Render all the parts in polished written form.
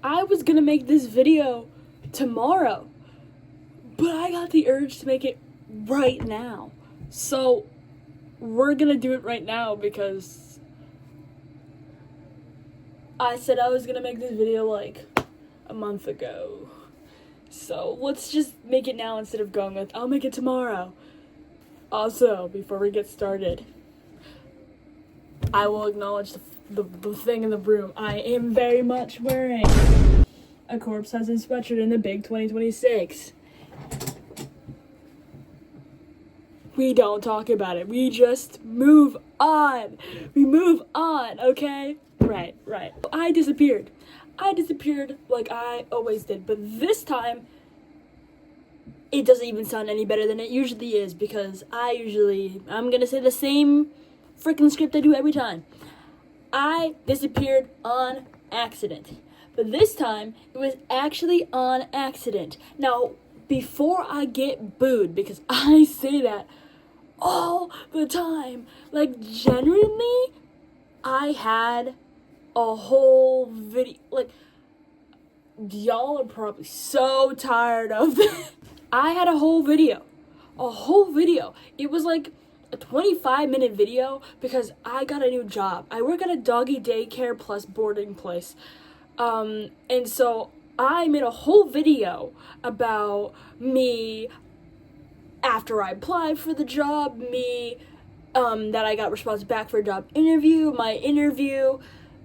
I was gonna make this video tomorrow, but I got the urge to make it right now. So we're gonna do it right now because I said I was gonna make this video like a month ago. So let's just make it now instead of going with, I'll make it tomorrow. Also, before we get started, I will acknowledge the thing in the room. I am very much wearing a ℋℴ𝓇𝓾𝒾𝒃 sweatshirt in the big 2026. We don't talk about it. We just move on. We move on, okay? Right. I disappeared like I always did, but this time it doesn't even sound any better than it usually is because I'm gonna say the same freaking script I do every time. I disappeared on accident, but this time it was actually on accident. Now, before I get booed, because I say that all the time, like genuinely, I had a whole video, like, y'all are probably so tired of this. I had a whole video. It was like a 25-minute video because I got a new job. I work at a doggy daycare plus boarding place. And so I made a whole video about me after I applied for the job, that I got response back for a job interview, my interview,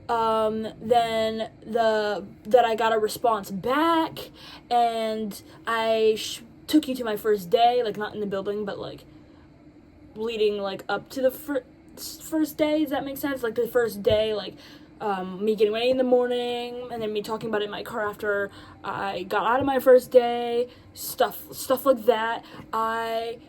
then that I got a response back, and I took you to my first day, like not in the building, but like leading like up to the first day. Does that make sense? Like the first day, like me getting ready in the morning, and then me talking about it in my car after I got out of my first day, stuff like that. I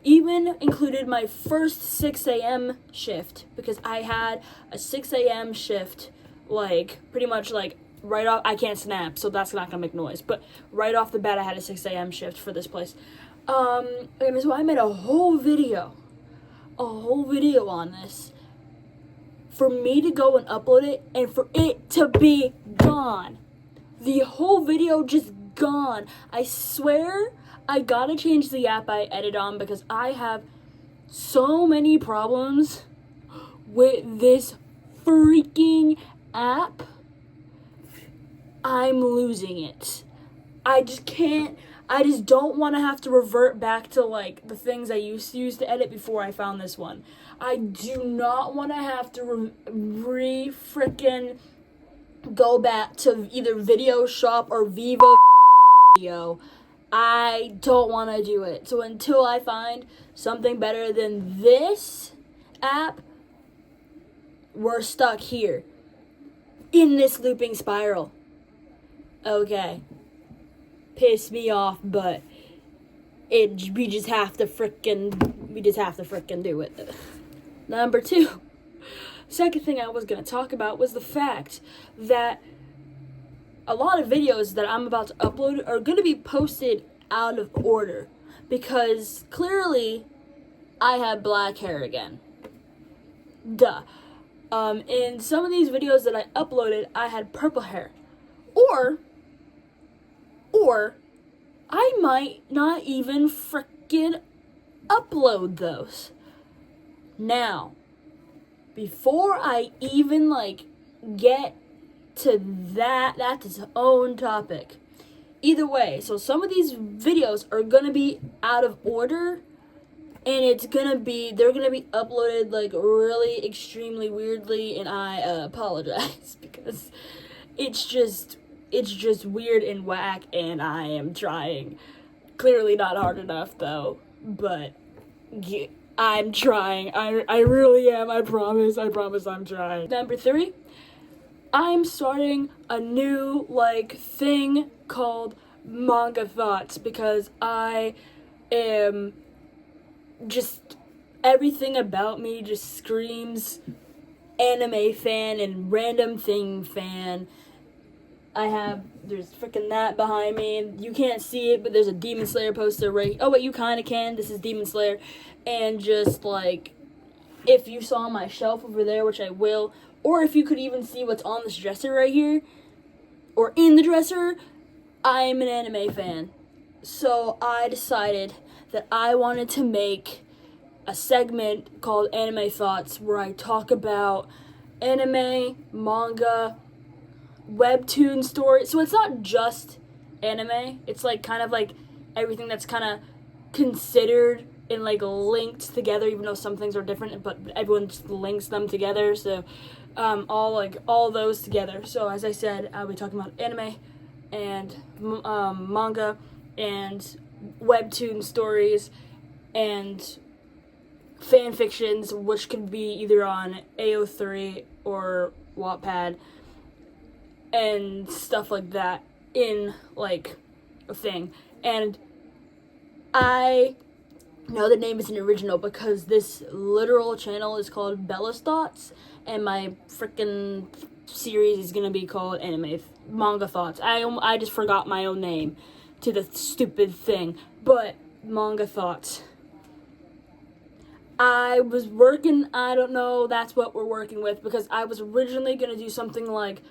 even included my first 6 a.m. shift because I had a 6 a.m. shift, like pretty much like right off. I can't snap, so that's not gonna make noise, but right off the bat I had a 6 a.m. shift for this place. And so I made a whole video on this for me to go and upload it and for it to be gone. The whole video just gone. I swear I gotta change the app I edit on because I have so many problems with this freaking app. I'm losing it. I just don't want to have to revert back to like the things I used to use to edit before I found this one. I do not want to have to freaking go back to either Video Shop or Vivo Video. I don't want to do it. So until I find something better than this app, we're stuck here in this looping spiral. Okay. Piss me off, but we just have to frickin' do it. Number 2. Second thing I was gonna talk about was the fact that a lot of videos that I'm about to upload are gonna be posted out of order because clearly I have black hair again. Duh. In some of these videos that I uploaded, I had purple hair. Or I might not even frickin' upload those. Now, before I even like get to that's its own topic. Either way, so some of these videos are gonna be out of order, and they're gonna be uploaded like really extremely weirdly, and I apologize because it's just weird and whack, and I am trying. Clearly not hard enough though, but yeah, I'm trying. I really am. I promise I'm trying. Number 3, I'm starting a new like thing called manga thoughts because I am just, everything about me just screams anime fan and random thing fan. There's freaking that behind me. You can't see it, but there's a Demon Slayer poster right. Oh wait, you kinda can. This is Demon Slayer. And just like, if you saw my shelf over there, which I will, or if you could even see what's on this dresser right here, or in the dresser, I'm an anime fan. So I decided that I wanted to make a segment called Anime Thoughts where I talk about anime, manga, webtoon stories. So it's not just anime. It's like kind of like everything that's kind of considered and like linked together, even though some things are different, but everyone just links them together. So all those together. So as I said, I'll be talking about anime and manga and webtoon stories and fan fictions, which could be either on AO3 or Wattpad and stuff like that in like a thing. And I know the name isn't original because this literal channel is called Bella's Thoughts, and my freaking series is gonna be called Manga Thoughts. I just forgot my own name to the stupid thing, but Manga Thoughts. I was working, I don't know, that's what we're working with, because I was originally gonna do something like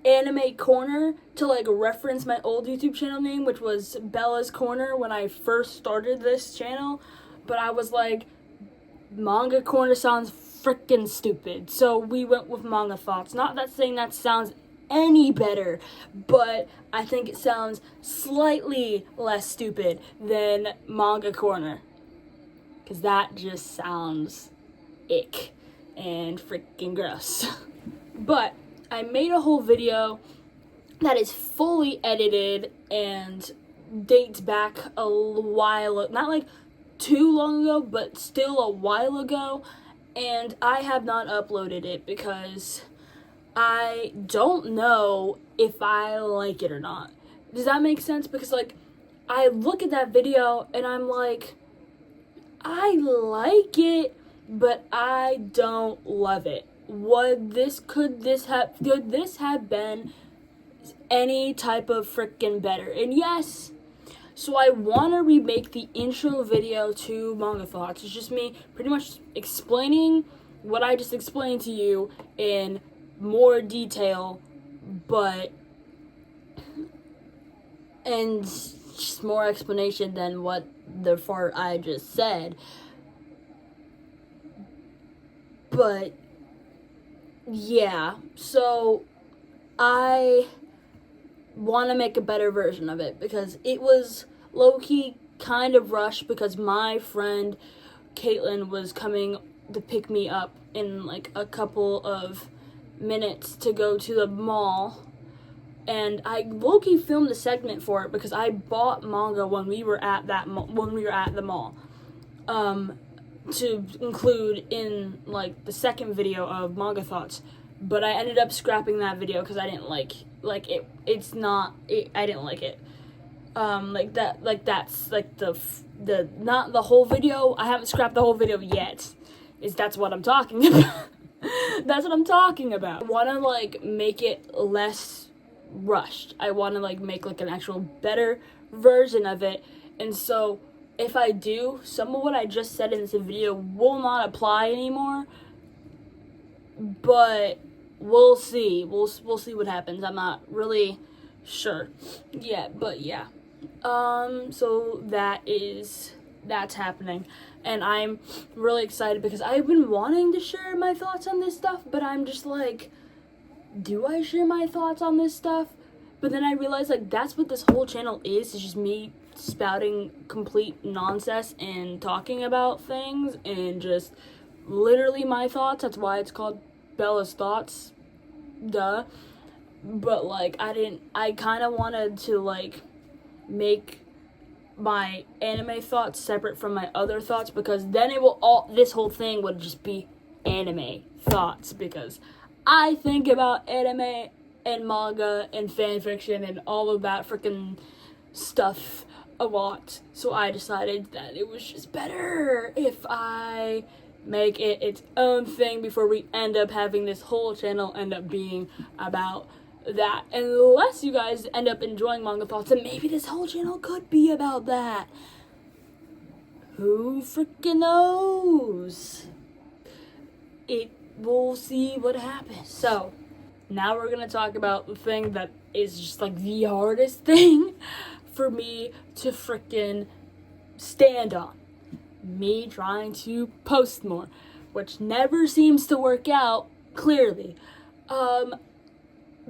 Anime Corner to like reference my old YouTube channel name, which was Bella's Corner when I first started this channel, but I was like, Manga Corner sounds freaking stupid, so we went with Manga Thoughts. Not that saying that sounds any better, but I think it sounds slightly less stupid than Manga Corner, because that just sounds ick and freaking gross. But I made a whole video that is fully edited and dates back a while, not like too long ago, but still a while ago, and I have not uploaded it because I don't know if I like it or not. Does that make sense? Because like, I look at that video and I'm like, I like it, but I don't love it. Could this have been any type of freaking better? And yes, so I want to remake the intro video to Manga Thoughts. It's just me pretty much explaining what I just explained to you in more detail, and just more explanation than what the part I just said. But yeah, so I want to make a better version of it because it was low-key kind of rushed because my friend Caitlin was coming to pick me up in like a couple of minutes to go to the mall, and I low-key filmed a segment for it because I bought manga when we were at the mall to include in like the second video of Manga Thoughts, but I ended up scrapping that video because I didn't like it. I didn't like it. That's like the not the whole video. I haven't scrapped the whole video yet. That's what I'm talking about. That's what I'm talking about. I want to like make it less rushed. I want to like make like an actual better version of it, and so if I do, some of what I just said in this video will not apply anymore, but we'll see. We'll see what happens. I'm not really sure yet, but yeah. So that's happening, and I'm really excited because I've been wanting to share my thoughts on this stuff, but I'm just like, do I share my thoughts on this stuff? But then I realized like that's what this whole channel is. It's just me spouting complete nonsense and talking about things and just literally my thoughts. That's why it's called Bella's Thoughts. Duh. But like I kind of wanted to like make my anime thoughts separate from my other thoughts, because then this whole thing would just be anime thoughts, because I think about anime and manga and fan fiction and all of that freaking stuff a lot. So I decided that it was just better if I make it its own thing before we end up having this whole channel end up being about that. Unless you guys end up enjoying Manga Thoughts, and maybe this whole channel could be about that. Who freaking knows? We'll see what happens. So now we're gonna talk about the thing that is just like the hardest thing for me to freaking stand on. Me trying to post more, which never seems to work out, clearly.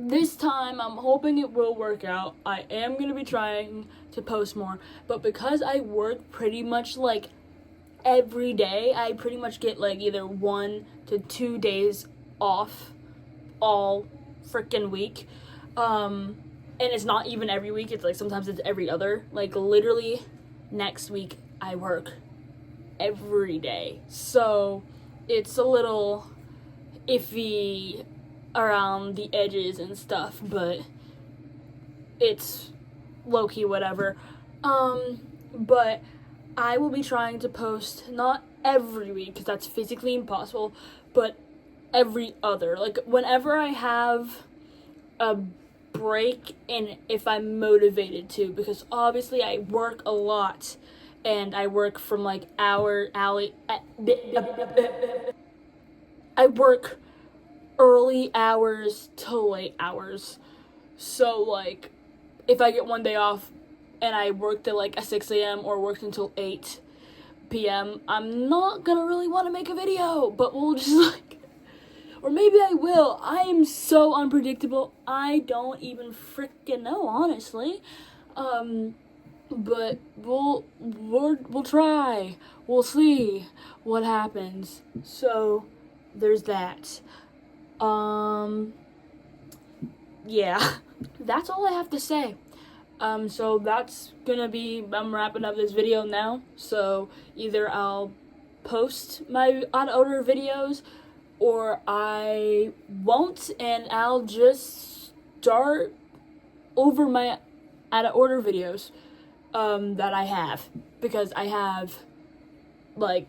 This time I'm hoping it will work out. I am gonna be trying to post more, but because I work pretty much like every day, I pretty much get like either 1 to 2 days off all freaking week. And it's not even every week, it's like sometimes it's every other. Like literally next week I work every day. So it's a little iffy around the edges and stuff, but it's low-key whatever. But I will be trying to post not every week because that's physically impossible, but every other. Like whenever I have a break and if I'm motivated to, because obviously I work a lot and I work from like I work early hours to late hours. So like if I get one day off and I worked at like a 6 a.m. or worked until 8 p.m., I'm not gonna really want to make a video, but we'll just like, or maybe I will. I am so unpredictable. I don't even freaking know, honestly. But we'll try. We'll see what happens. So there's that. Yeah, that's all I have to say. So that's gonna be, I'm wrapping up this video now. So either I'll post my out of order videos or I won't, and I'll just start over my out of order videos that I have, because I have like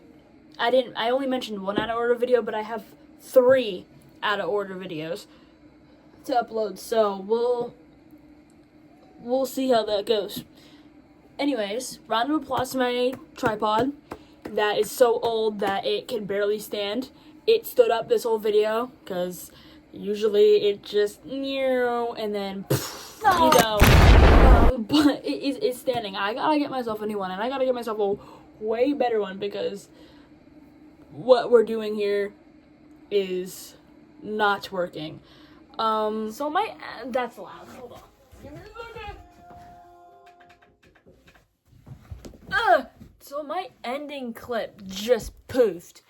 I only mentioned one out of order video, but I have 3 out of order videos to upload, so we'll see how that goes. Anyways, round of applause to my tripod that is so old that it can barely stand. It stood up this whole video because usually it just and then you know, but it's standing. I gotta get myself a new one, and I gotta get myself a way better one because what we're doing here is not working. So that's loud. Hold on. Give me a second. So my ending clip just poofed.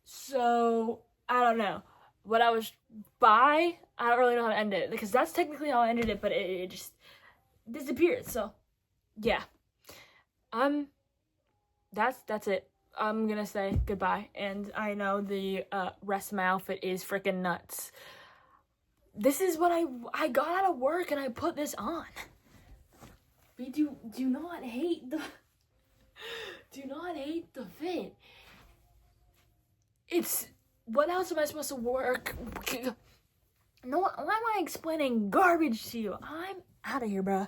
So I don't know what I was by. I don't really know how to end it because that's technically how I ended it, but it just disappeared. So yeah, that's it. I'm gonna say goodbye, and I know the rest of my outfit is freaking nuts. This is what I got out of work and I put this on. We do not hate the fit. It's, what else am I supposed to work? No, why am I explaining garbage to you? I'm out of here, bruh.